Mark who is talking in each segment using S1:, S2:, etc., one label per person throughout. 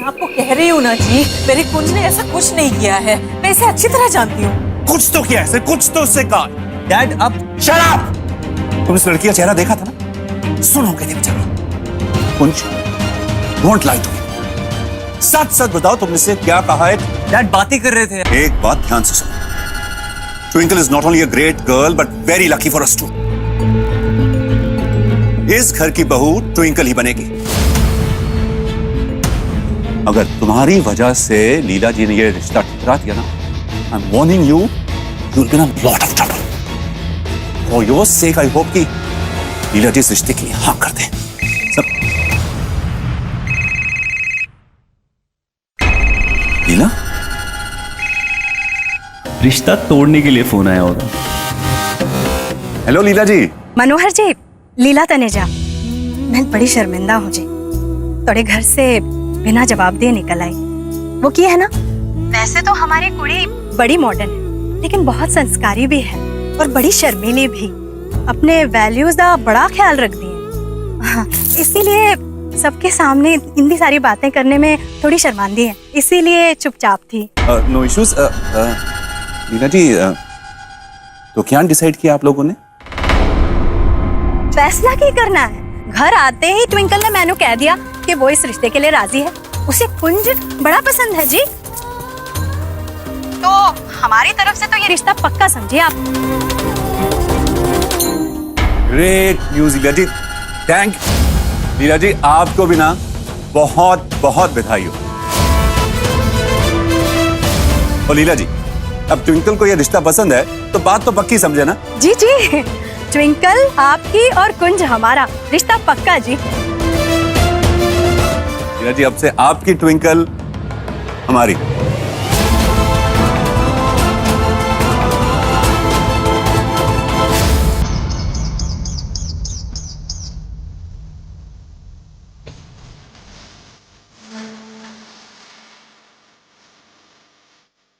S1: मैं आपको कह रही हूँ ना जी, मेरे कुंज ने ऐसा कुछ नहीं किया है। मैं इसे अच्छी तरह जानती हूँ।
S2: कुछ तो किया है, कुछ तो उससे कहा। डैड अब शट अप। तुम इस लड़की का चेहरा देखा था ना? सुनो कहते बेचारा। कुंज, डोंट लाई टू मी। सच सच बताओ तुमने से क्या कहा है?
S3: डैड बात ही कर रहे थे।
S2: एक बात ध्यान से सुनो। Twinkle is not only a great girl but very lucky for us too. इस घर की बहू ट्विंकल ही बनेगी। अगर तुम्हारी वजह से लीला जी ने ये रिश्ता ठुकरा दिया ना, I am warning you, you will be in a lot of trouble. For your sake I hope कि लीला जी इस रिश्ते के लिए हाँ कर दें। सब लीला,
S4: रिश्ता तोड़ने के लिए फोन आया होगा।
S2: हेलो लीला जी।
S5: मनोहर जी, लीला तनेजा। मैं बड़ी शर्मिंदा हूँ जी, थोड़े घर से बिना जवाब दिए निकल आई। वो की है ना, वैसे तो हमारी कुड़ी बड़ी मॉडर्न है, लेकिन बहुत संस्कारी भी है और बड़ी शर्मीली भी। अपने वैल्यूज का बड़ा ख्याल रखती है। इसीलिए सबके सामने इतनी सारी बातें करने में थोड़ी शर्मांदी है, इसीलिए चुपचाप थी।
S2: No issues. लीला जी, तो क्या डिसाइड किया आप लोगों ने?
S5: फैसला क्या करना है? घर आते ही ट्विंकल ने मैंने कह दिया कि वो इस रिश्ते के लिए राजी है। उसे कुंज बड़ा पसंद है जी, तो हमारी तरफ से तो ये रिश्ता पक्का समझिए आप।
S2: ग्रेट न्यूज़ लीला जी, थैंक। लीला जी आपको भी ना बहुत बहुत बधाई हो। और लीला जी, अब ट्विंकल को यह रिश्ता पसंद है तो बात तो पक्की समझे ना?
S5: जी जी, ट्विंकल आपकी और कुंज हमारा, रिश्ता पक्का जी।
S2: लीला जी, अब से आपकी ट्विंकल हमारी।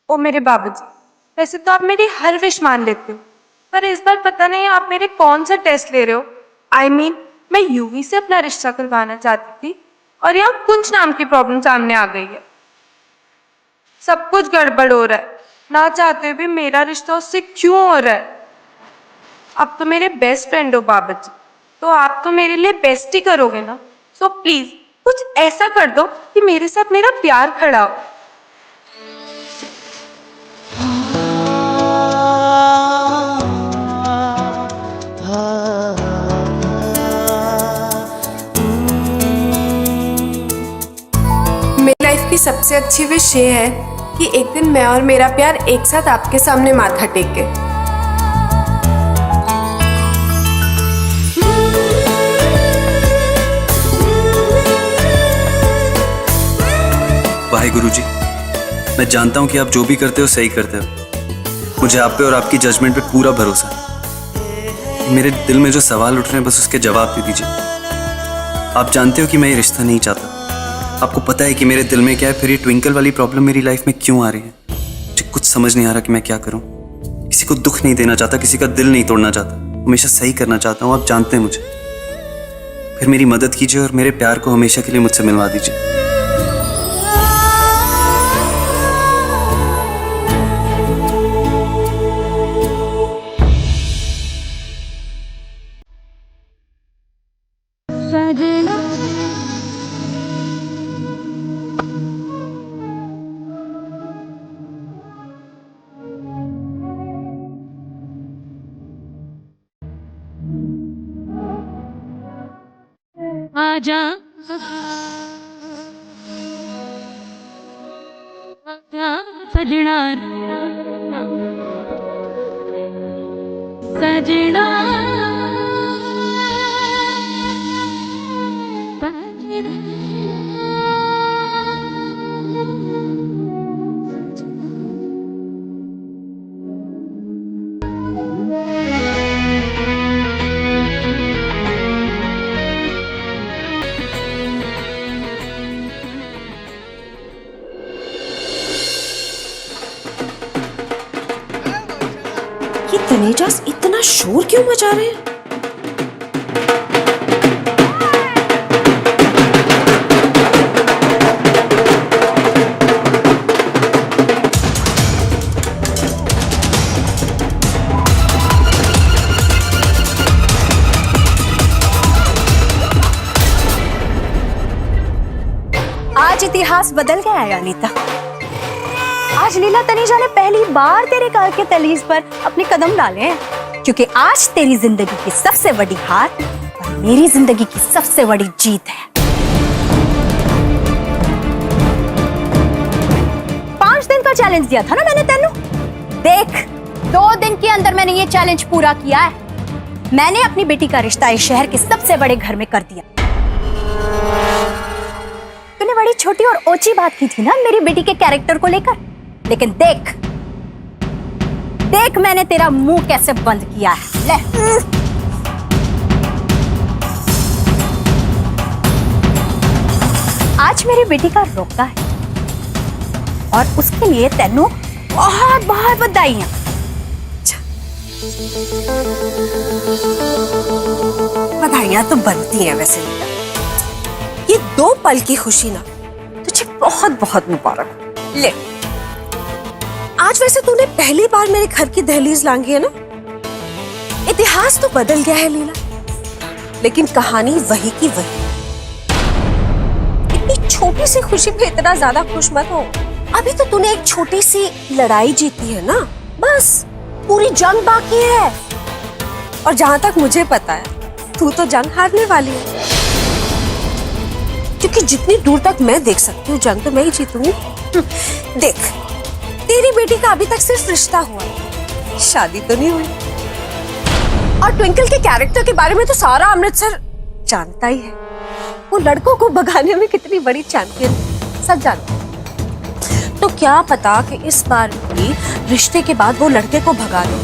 S6: ओ मेरे बाबूजी, वैसे तो आप मेरी हर विश मान लेते हो, पर इस बार पता नहीं आप मेरे कौन सा टेस्ट ले रहे हो। I mean, मैं यूवी से अपना रिश्ता करवाना चाहती थी और यहाँ कुंज नाम की प्रॉब्लम सामने आ गई है। सब कुछ गड़बड़ हो रहा है, ना चाहते हुए भी मेरा रिश्ता उससे क्यों हो रहा है। अब तो मेरे बेस्ट फ्रेंड हो बाबूजी, तो आप तो मेरे लिए बेस्ट ही करोगे ना। सो प्लीज कुछ ऐसा कर दो कि मेरे साथ मेरा प्यार खड़ा हो।
S7: मेरी लाइफ की सबसे अच्छी विश ये है कि एक दिन मैं और मेरा प्यार एक साथ आपके सामने माथा टेके।
S4: वाहिगुरु जी, मैं जानता हूं कि आप जो भी करते हो सही करते हो। मुझे आप पे और आपकी जजमेंट पे पूरा भरोसा है। मेरे दिल में जो सवाल उठ रहे हैं बस उसके जवाब दे दीजिए। आप जानते हो कि मैं ये रिश्ता नहीं चाहता। आपको पता है कि मेरे दिल में क्या है, फिर ये ट्विंकल वाली प्रॉब्लम मेरी लाइफ में क्यों आ रही है। मुझे कुछ समझ नहीं आ रहा कि मैं क्या करूं। किसी को दुख नहीं देना चाहता, किसी का दिल नहीं तोड़ना चाहता, हमेशा सही करना चाहता हूं। आप जानते हैं मुझे। फिर मेरी मदद कीजिए और मेरे प्यार को हमेशा के लिए मुझसे मिलवा दीजिए।
S8: आजा सजना सजना
S9: ये तनेजास इतना शोर क्यों मचा रहे हैं?
S5: इतिहास बदल गया है अनीता। आज लीला तनेजा ने पहली बार तेरे कार के तलीज पर अपने कदम डाले हैं, क्योंकि आज तेरी जिंदगी की सबसे बड़ी हार और मेरी जिंदगी की सबसे बड़ी जीत है। 5 दिन का चैलेंज दिया था ना मैंने तेनू। देख, 2 दिन के अंदर मैंने ये चैलेंज पूरा किया है। मैंने अपनी बेटी का रिश्ता इस शहर के सबसे बड़े घर में कर दिया। तूने बड़ी छोटी और ओछी बात की थी ना मेरी बेटी के कैरेक्टर को लेकर, लेकिन देख देख मैंने तेरा मुंह कैसे बंद किया है। ले। आज मेरी बेटी का रोका है और उसके लिए तेनू बहुत बहुत बधाइयां।
S9: बधाइयां तो बनती हैं वैसे। ये 2 पल की खुशी ना तुझे बहुत बहुत मुबारक। ले, आज वैसे तूने पहली बार मेरे घर की दहलीज लांघी है ना। इतिहास तो बदल गया है लीला, लेकिन कहानी वही की वही। इतनी छोटी सी खुशी पे इतना ज्यादा खुश मत हो। अभी तो तूने एक छोटी सी लड़ाई जीती है ना, बस पूरी जंग बाकी है। और जहां तक मुझे पता है तू तो जंग हारने वाली है, क्योंकि जितनी दूर तक मैं देख सकती हूँ जंग तो मैं ही जीतूंगी। देख, तेरी बेटी का अभी तक सिर्फ रिश्ता हुआ, शादी तो नहीं हुई। और ट्विंकल के कैरेक्टर के बारे में तो सारा अमृतसर जानता ही है। वो लड़कों को भगाने में कितनी बड़ी चैंपियन, सब जानते हैं। तो क्या पता कि इस बार भी रिश्ते के बाद वो लड़के को भगा दे,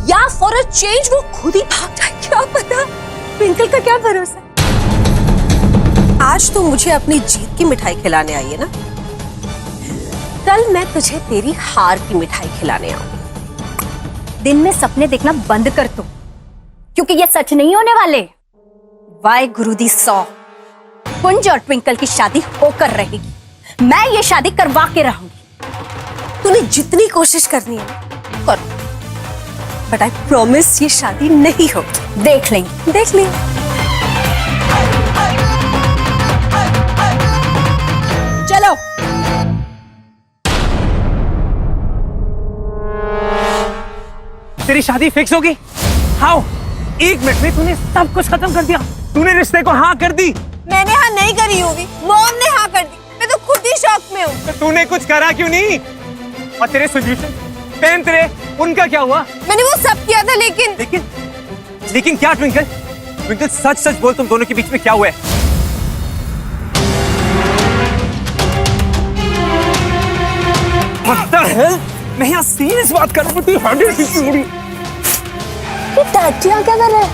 S9: या फॉर अ चेंज वो खुद ही भाग जाए, क्या पता। ट्विंकल का क्या भरोसा। आज तो मुझे अपनी जीत की मिठाई खिलाने आई है ना, कल मैं तुझे तेरी हार की मिठाई खिलाने आऊंगी।
S5: दिन में सपने देखना बंद कर तू, क्योंकि ये सच नहीं होने वाले। वाहे गुरु दी 100, कुंज और ट्विंकल की शादी होकर रहेगी। मैं ये शादी करवा के रहूंगी।
S9: तूने जितनी कोशिश करनी है कर, बट आई प्रॉमिस ये शादी नहीं होगी।
S5: देख लेंगे,
S9: देख लेंगे।
S5: चलो।
S3: तेरी शादी फिक्स होगी? हाउ? 1 मिनट में तूने सब कुछ खत्म कर दिया। तूने रिश्ते को हाँ कर दी।
S9: मैंने हाँ नहीं करी होगी, मॉम ने हाँ कर दी। मैं तो खुद ही शॉक में हूँ।
S3: तो तूने कुछ करा क्यों नहीं? और तेरे सॉल्यूशन पेन तेरे, उनका क्या हुआ?
S9: मैंने वो सब किया था, लेकिन
S3: लेकिन क्या ट्विंकल? ट्विंकल सच सच बोल, तुम दोनों के बीच में क्या हुआ है? What the hell? मैं यहाँ सीरियस बात कर रहा हूँ, तू हैंडल किसी हो रही?
S9: ये टैटू क्या कर रहा है?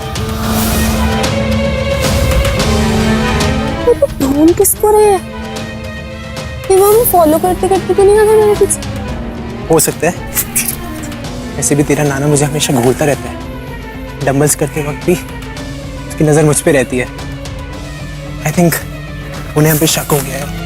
S9: ये तो ढूंढ किसको रहे हैं? ये वो हमें फॉलो करते करते तो नहीं आ गए मेरे पीछे?
S10: हो सकता है। ऐसे भी तेरा नाना मुझे हमेशा घूरता रहता है। डंबल्स करते वक्त भी उसकी नजर मुझ पे रहती है। आई थिंक उन्हें हम पे शक हो गया है।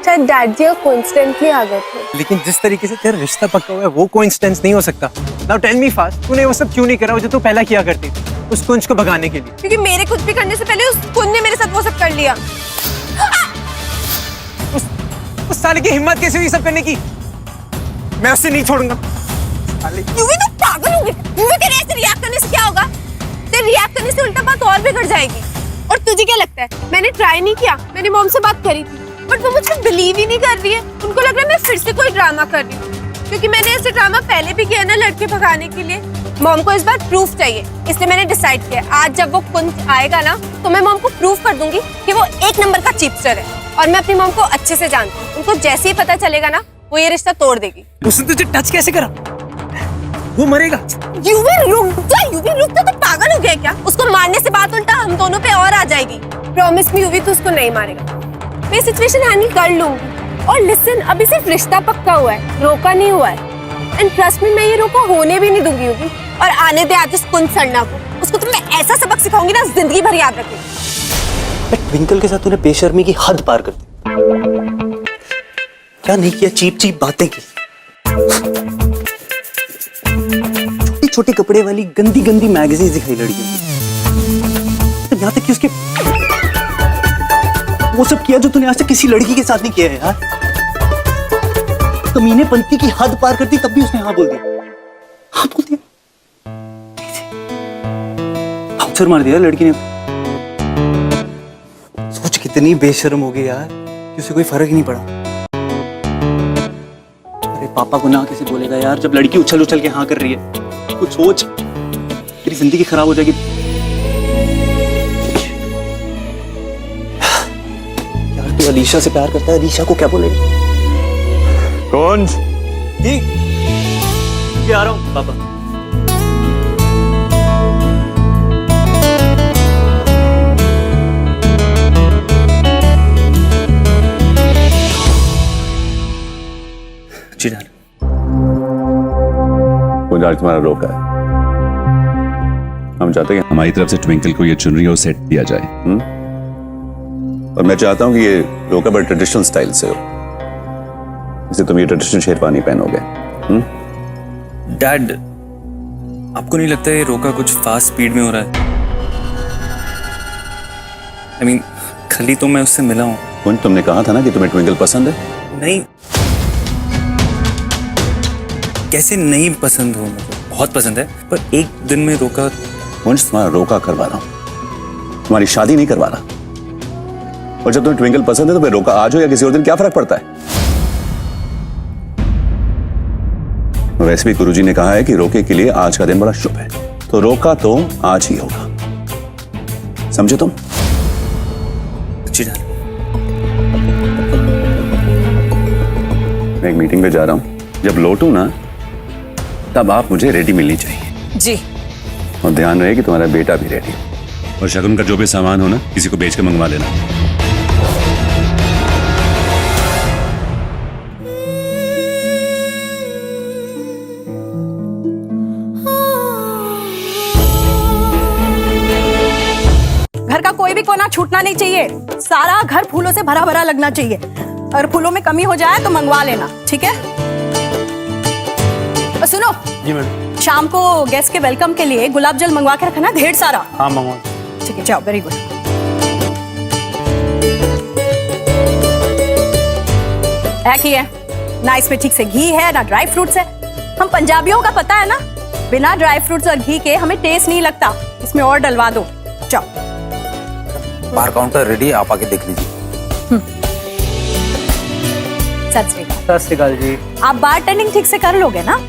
S7: शायद डैडी कॉन्स्टेंटली आ गए थे।
S10: लेकिन जिस तरीके से तेरा रिश्ता पक्का हुआ है वो कोइंसिडेंस नहीं हो सकता। नाउ टेल मी फास्ट, तूने वो सब क्यों नहीं करा जो तू पहला किया करती थी उस कुंज को भगाने के लिए?
S9: क्योंकि मेरे कुछ भी करने से पहले उस कुंज ने मेरे साथ वो सब कर लिया।
S3: उस साले की हिम्मत कैसे हुई सब करने की? मैं उससे नहीं छोड़ूंगा।
S9: यूवी तो पागल हो गई। यूवी तेरे ऐसे रिएक्ट करने से क्या होगा? तेरे रिएक्ट करने से उल्टा बात और बिगड़ जाएगी। और तुझे क्या लगता है मैंने ट्राई नहीं किया? मैंने मॉम से बात करी थी, बट वो मुझे बिलीव ही नहीं कर रही है। उनको लग रहा है मैं फिर से कोई ड्रामा कर रही हूँ, क्योंकि मैंने ऐसे ड्रामा पहले भी किया ना लड़के भगाने के लिए। मॉम को इस बार प्रूफ चाहिए, इसलिए मैंने डिसाइड किया आज जब वो कुंज आएगा ना तो मैं मॉम को प्रूफ कर दूंगी कि वो 1 नंबर का चीपस्टर है। और मैं अपनी मॉम को अच्छे से जानती हूँ, उनको जैसे ही पता चलेगा ना वो ये रिश्ता तोड़ देगी।
S3: उसने तुझे टच कैसे करा? वो मरेगा।
S9: यूवी रुक जा, यूवी रुक जा, तो पागल हो गया क्या? उसको मारने से बात उल्टा हम दोनों पे और आ जाएगी। प्रॉमिस मी यूवी, तू उसको नहीं मारेगा। मैं सिचुएशन हैंडल कर लूंगी। और लिसन, अभी सिर्फ रिश्ता पक्का हुआ है, रोका नहीं हुआ है। एंड ट्रस्ट मी, मैं ये रोका होने भी नहीं दूंगी यूवी। और आने दे आज उस कुंज सड़ना को, उसको तो मैं ऐसा सबक सिखाऊंगी ना जिंदगी भर याद रखेगी।
S10: ट्विंकल के साथ तूने बेशर्मी की हद पार कर दी। क्या नहीं किया, चीप चीप बातें की। छोटे कपड़े वाली गंदी गंदी मैगजीन दिखाई लड़कियों को, तो यहाँ तक कि उसके वो सब किया जो तूने आज तक किसी लड़की के साथ नहीं किया है यार। कमीनेपंती की हद पार करती तब भी उसने हाँ बोल दिया, हाँ बोल दिया, अवसर मार दिया लड़की ने। सोच कितनी बेशर्म हो गई यार कि उसे कोई फर्क ही नहीं पड़ा। अरे पापा को ना कैसे बोलेगा यार जब लड़की उछल उछल के हाँ कर रही है। कुछ सोच, तेरी जिंदगी खराब हो जाएगी यार। तू अलीशा से प्यार करता है, अलीशा को क्या बोलेगा?
S2: कौन?
S10: ठीक, ये आ रहा हूँ पापा।
S4: जी डैड।
S2: मुझे आज तुम्हारा रोका है। हम चाहते हैं कि हमारी तरफ से ट्विंकल को ये चुनरी और सेट दिया जाए। और मैं चाहता हूं कि ये रोका बड़े ट्रेडिशनल स्टाइल से हो, जैसे तुम ये ट्रेडिशनल शेरवानी पहनोगे।
S4: डैड, आपको नहीं लगता ये रोका कुछ फास्ट स्पीड में हो रहा है? I mean, कल ही तो मैं उससे मिला हूँ।
S2: कौन? तुमने कहा था ना कि तुम्हें ट्विंकल पसंद है।
S4: नहीं, कैसे नहीं पसंद हो, मुझे बहुत पसंद है, पर एक दिन में रोका।
S2: मुझे तुम्हारा रोका करवा रहा हूं, तुम्हारी शादी नहीं करवा रहा। और जब तुम्हें ट्विंकल पसंद है तो फिर रोका आज हो या किसी और दिन क्या फर्क पड़ता है। वैसे भी गुरुजी ने कहा है कि रोके के लिए आज का दिन बड़ा शुभ है, तो रोका तो आज ही होगा, समझे तुम?
S4: जी डैड।
S2: मैं एक मीटिंग पे जा रहा हूं, जब लौटूं ना तब आप मुझे रेडी मिलनी चाहिए।
S1: जी।
S2: और ध्यान रहे कि तुम्हारा बेटा भी रेडी हो। और शगुन का जो भी सामान हो ना किसी को बेच के मंगवा लेना।
S5: घर का कोई भी कोना छूटना नहीं चाहिए, सारा घर फूलों से भरा भरा लगना चाहिए। अगर फूलों में कमी हो जाए तो मंगवा लेना, ठीक है? और सुनो
S10: जी मैडम।
S5: शाम को गेस्ट के वेलकम के लिए गुलाब जल मंगवा के रखना ढेर सारा।
S10: हाँ मंगवा।
S5: ठीक है, जाओ, वेरी गुड। है ना इसमें ठीक से घी है ना ड्राई फ्रूट्स है। हम पंजाबियों का पता है ना, बिना ड्राई फ्रूट्स और घी के हमें टेस्ट नहीं लगता। इसमें और डलवा दो, जाओ।
S11: बार काउंटर रेडी है, आप आके देख लीजिए।
S5: सत श्री अकाल।
S10: सत श्री अकाल जी।
S5: आप बार टेंडिंग ठीक से कर लोगे ना?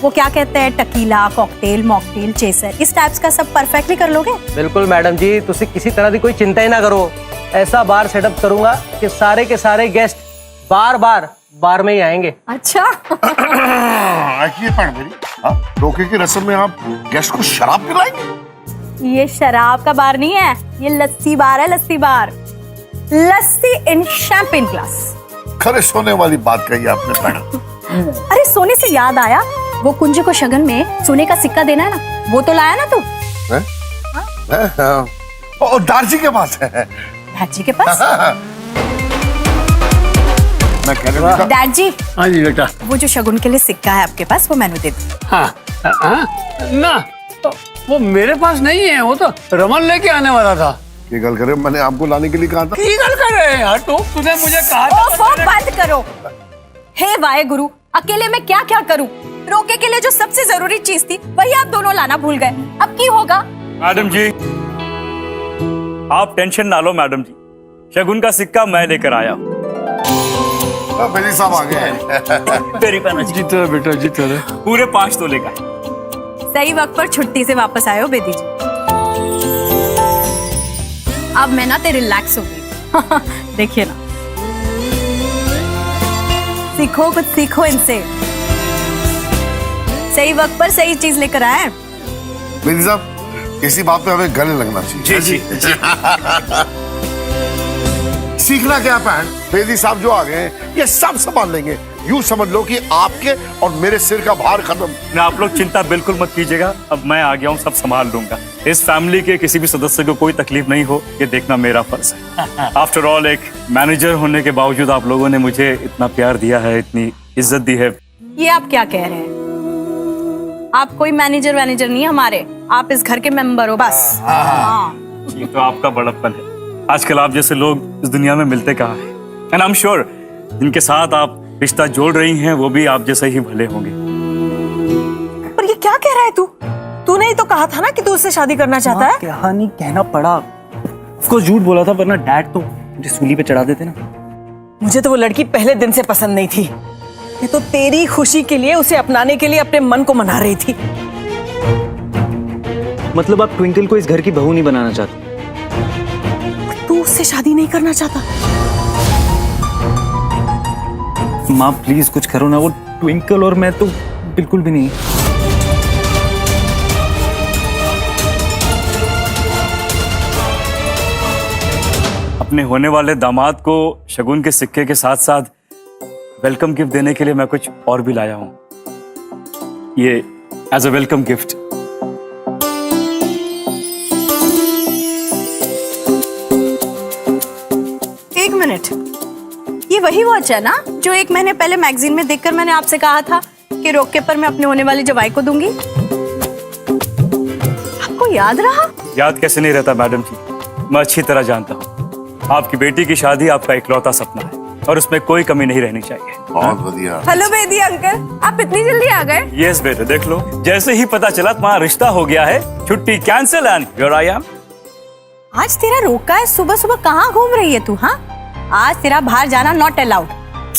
S5: वो क्या कहते हैं, टकीला, कॉकटेल, मॉकटेल, चेसर, इस टाइप्स का सब परफेक्टली कर लोगे?
S3: बिल्कुल मैडम जी, तुसी किसी तरह की कोई चिंता ही ना करो। ऐसा बार सेटअप करूंगा कि सारे के सारे गेस्ट बार बार बार में ही आएंगे।
S5: अच्छा।
S12: रोके की रस्म में आप गेस्ट को शराब पिलाएंगे?
S5: ये शराब का बार नहीं है, ये लस्सी बार है, लस्सी बार। लस्सी इन शैंपेन ग्लास।
S12: खरे सोने वाली बात कही आपने मैडम।
S5: अरे सोने से याद आया, वो कुंज को शगन में सोने का सिक्का देना है ना, वो तो लाया ना तू?
S12: और दार्जी के पास है।
S5: दार्जी के पास?
S12: मैं कह रहा हूँ
S5: डैड जी।
S11: हाँ जी बेटा।
S5: वो जो शगुन के लिए सिक्का है आपके पास, वो मैंने दे दी।
S11: हाँ, ना वो मेरे पास नहीं है, वो तो रमन लेके आने वाला था।
S12: ये गल करे, मैंने आपको लाने के लिए कहा था।
S11: की गल कर रहे हैं यार, तूने मुझे कहा था।
S5: ओफो, बंद करो। हे वाहे गुरु, अकेले में क्या क्या करूं? रोके के लिए जो सबसे जरूरी चीज थी वही आप दोनों लाना भूल गए। अब की होगा?
S13: मैडम जी आप टेंशन ना लो मैडम जी, शगुन का सिक्का मैं लेकर आया।
S12: बेटी साहब आ गए।
S13: तेरी पहना
S11: जीत रहे बेटा, जीत रहे।
S13: पूरे 5 तोले का।
S5: सही वक्त पर छुट्टी से वापस आए हो बेदी जी। अब मैं ना ते रिलैक्स हो गई। देखिए ना, सीखो, कुछ सीखो इनसे। सही वक्त पर सही चीज लेकर आए।
S12: बेटी साहब, इसी बात पे हमें गले लगना चाहिए।
S13: जी जी।
S12: सीखना क्या पैन, बेदी साहब जो आ गए ये सब संभाल लेंगे। यूं समझ लो कि आपके और मेरे सिर का भार खत्म।
S13: ना आप लोग चिंता बिल्कुल मत कीजिएगा, अब मैं आ गया हूँ, सब संभाल लूंगा। इस फैमिली के किसी भी सदस्य को कोई तकलीफ नहीं हो, ये देखना मेरा फर्ज है। आफ्टर ऑल एक मैनेजर होने के बावजूद आप लोगों ने मुझे इतना प्यार दिया है, इतनी इज्जत दी है।
S5: ये आप क्या कह रहे हैं? आप कोई मैनेजर वैनेजर नहीं हमारे, आप इस घर के मेंबर हो बस। हाँ।
S13: ये तो आपका बड़प्पन है। आजकल आप जैसे लोग इस दुनिया में मिलते कहाँ हैं? एंड आई एम श्योर जिनके साथ आप रिश्ता जोड़ रही हैं वो भी आप जैसे ही भले होंगे।
S1: पर ये क्या कह रहा है तू? तूने ही तो कहा था ना कि तू उससे शादी करना चाहता है।
S4: क्या नहीं कहना पड़ा, उसको झूठ बोला था, वरना डैड तो मुझे सूली पे चढ़ा देते ना।
S1: मुझे तो वो लड़की पहले दिन से पसंद नहीं थी। ये तो तेरी खुशी के लिए उसे अपनाने के लिए अपने मन को मना रही थी।
S4: मतलब आप ट्विंकल को इस घर की बहू नहीं बनाना चाहते?
S1: तू उससे शादी नहीं करना चाहता?
S4: माँ प्लीज कुछ करो ना, वो ट्विंकल और मैं तो बिल्कुल भी नहीं।
S13: अपने होने वाले दामाद को शगुन के सिक्के के साथ साथ वेलकम गिफ्ट देने के लिए मैं कुछ और भी लाया हूं। ये एज अ वेलकम गिफ्ट।
S5: एक मिनट, ये वही वॉच है ना जो 1 महीने पहले मैगजीन में देखकर मैंने आपसे कहा था कि रोके पर मैं अपने होने वाली जवाई को दूंगी? आपको याद रहा?
S13: याद कैसे नहीं रहता मैडम जी, मैं अच्छी तरह जानता हूँ आपकी बेटी की शादी आपका इकलौता सपना है और उसमें कोई कमी नहीं रहनी चाहिए।
S12: बहुत बढ़िया।
S9: हेलो बेदी अंकल, आप इतनी जल्दी आ गए?
S13: यस बेटे, देख लो जैसे ही पता चला तुम्हारा रिश्ता हो गया है, छुट्टी cancel and here I am.
S5: आज तेरा रोका है, सुबह सुबह कहाँ घूम रही है तू? हाँ, आज तेरा बाहर जाना नॉट अलाउड।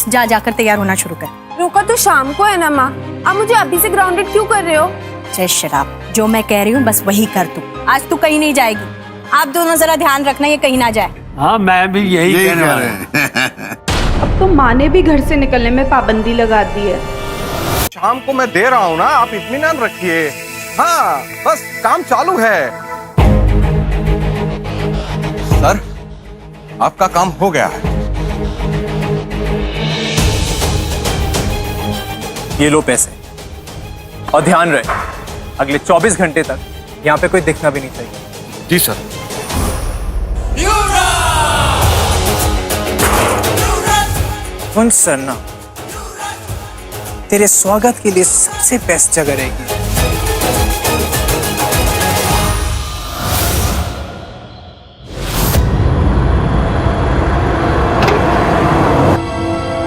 S5: जा जाकर तैयार होना शुरू कर।
S9: रोका तो शाम को है ना माँ, आप मुझे अभी से ग्राउंडेड क्यों कर रहे हो?
S5: जय शराब, जो मैं कह रही हूँ बस वही कर तू। आज तू कहीं नहीं जाएगी, आप दोनों जरा ध्यान रखना ये कहीं ना जाए।
S11: हाँ मैं भी यही कहने वाला हूं।
S6: अब तो माँ ने भी घर से निकलने में पाबंदी लगा दी है।
S10: शाम को मैं दे रहा हूँ ना, आप इत्मीनान रखिए। हाँ बस काम चालू है।
S14: सर आपका काम हो गया है।
S10: ये लो पैसे और ध्यान रहे अगले 24 घंटे तक यहाँ पे कोई दिखना भी नहीं चाहिए।
S14: जी सर।
S10: कौन सरना, तेरे स्वागत के लिए सबसे बेस्ट जगह रहेगी।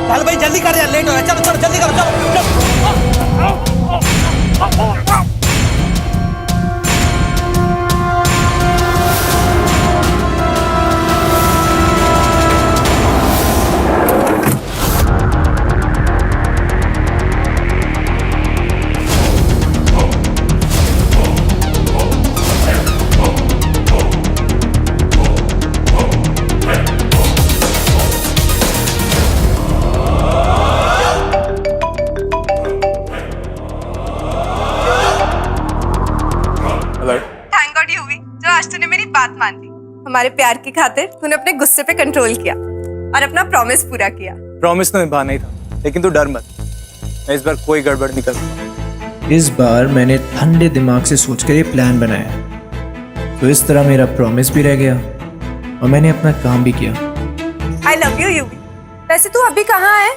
S3: चल भाई जल्दी कर यार, लेट हो रहा है। चलो चलो जल्दी करो, चलो।
S9: थैंक गॉड यूवी, जो आज तूने मेरी बात मान ली। हमारे प्यार की खातिर तूने अपने गुस्से पे कंट्रोल किया और अपना प्रॉमिस पूरा किया।
S10: प्रॉमिस तो निभाना ही था, लेकिन तू डर मत, मैं इस बार कोई गड़बड़ नहीं करूंगा।
S15: इस बार मैंने ठंडे दिमाग से सोचकर ये प्लान बनाया, तो इस तरह मेरा प्रॉमिस भी रह गया और मैंने अपना काम भी किया।
S9: I love you UV. वैसे तू अभी कहाँ है?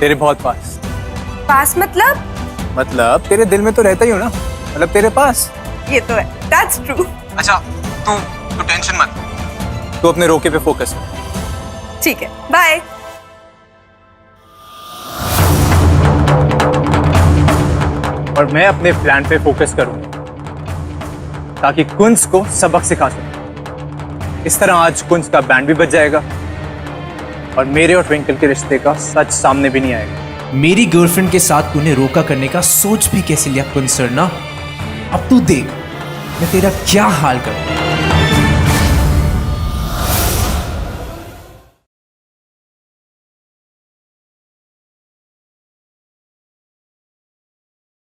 S10: तेरे बहुत पास।
S9: पास मतलब?
S10: मतलब तेरे दिल में तो रहता ही हो ना, मतलब तेरे पास।
S9: ये तो है, दैट्स ट्रू।
S10: अच्छा तू टेंशन मत, तू अपने रोके पे फोकस कर।
S9: ठीक है, बाय।
S10: और मैं अपने प्लान पे फोकस करूंगा ताकि कुंज को सबक सिखा सकूं। इस तरह आज कुंज का बैंड भी बज जाएगा और मेरे और ट्विंकल के रिश्ते का सच सामने भी नहीं आएगा।
S15: मेरी गर्लफ्रेंड के साथ तूने रोका करने का सोच भी कैसे लिया कुंज सरना? अब तू देख मैं तेरा क्या हाल करूं।